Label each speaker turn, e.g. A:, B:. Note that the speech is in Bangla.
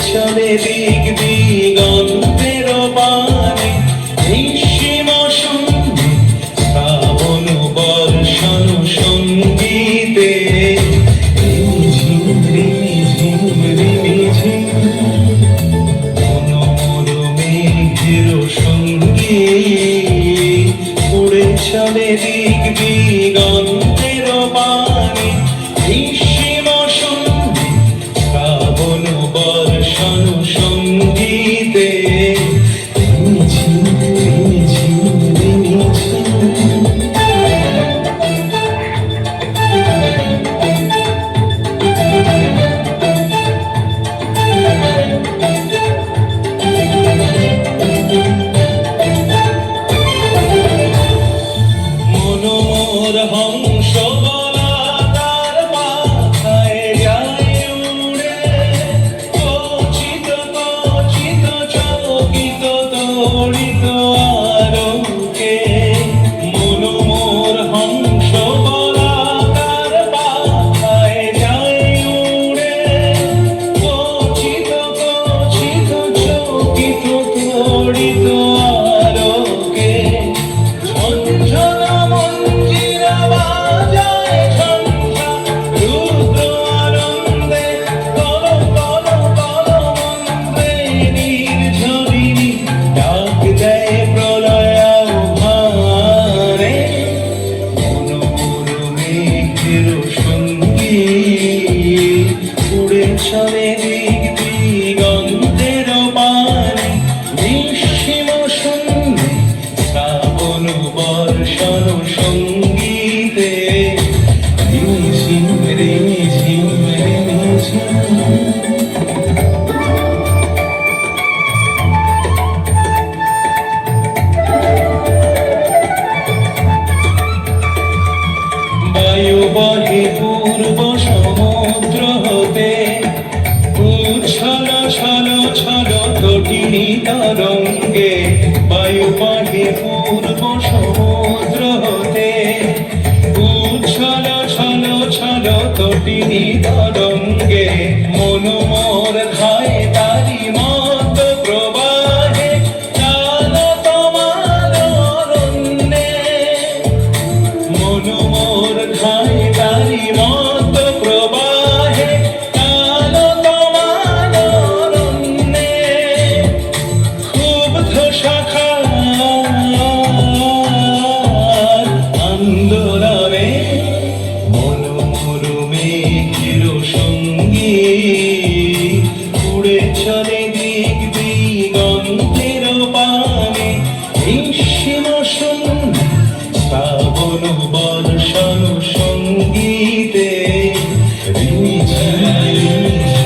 A: চলে দিক দিগন্তের পানে নিঃসীম সঙ্গে শ্রাবণ বর্ষণ সঙ্গীতে মনোমর মেঘের সঙ্গে উড়ে চলে দিক দিগন্তের পানে নিঃসীম সঙ্গে শ্রাবণ বর্ষণ সঙ্গীতে মনোমর হংস বলাকার পাখায় যায় উড়ে কচিত কচিত চকিত তড়িত আলোকে মনোমর হংস বলাকার পাখায় যায় উড়ে কচিত কচিত চকিত তড়িত আলোকে ঝঞ্ঝনা মঞ্জিরা বাজায় ঝঞ্ঝা রুদ্র আনন্দে কল কল কল মন্ত্রে নির্ঝরিণী ডাক দেয় প্রলয় আহ্বানে মনোমর মেঘের সঙ্গে উড়ে চলে দিক দিগন্তের পানে নিঃসীম সঙ্গে শ্রাবণ বর্ষণ সঙ্গীতে রিমঝিম রিমঝিম রিমঝিম বায়ু বহে পূর্ব সমুদ্র হতে উচ্ছল ছল ছল তটিনী তরঙ্গে বায়ু বহে পূর্ব সমুদ্র হতে উচ্ছল ছল ছল তটিনী তরঙ্গে মনোমর ধায় তারি মত প্রবাহে চাল তোমার অরণ্যে মনোমর ধায় তারি মত প্রবাহে চাল তোমার অরণ্যে ক্ষুব্ধ শাখার আন্দোলনে মনোমর মেঘের সঙ্গে উড়ে চলে দিক দিগন্তের পানে নিঃসীম সঙ্গে শ্রাবণ বর্ষণ সঙ্গীতে রিমঝিম রিমঝিম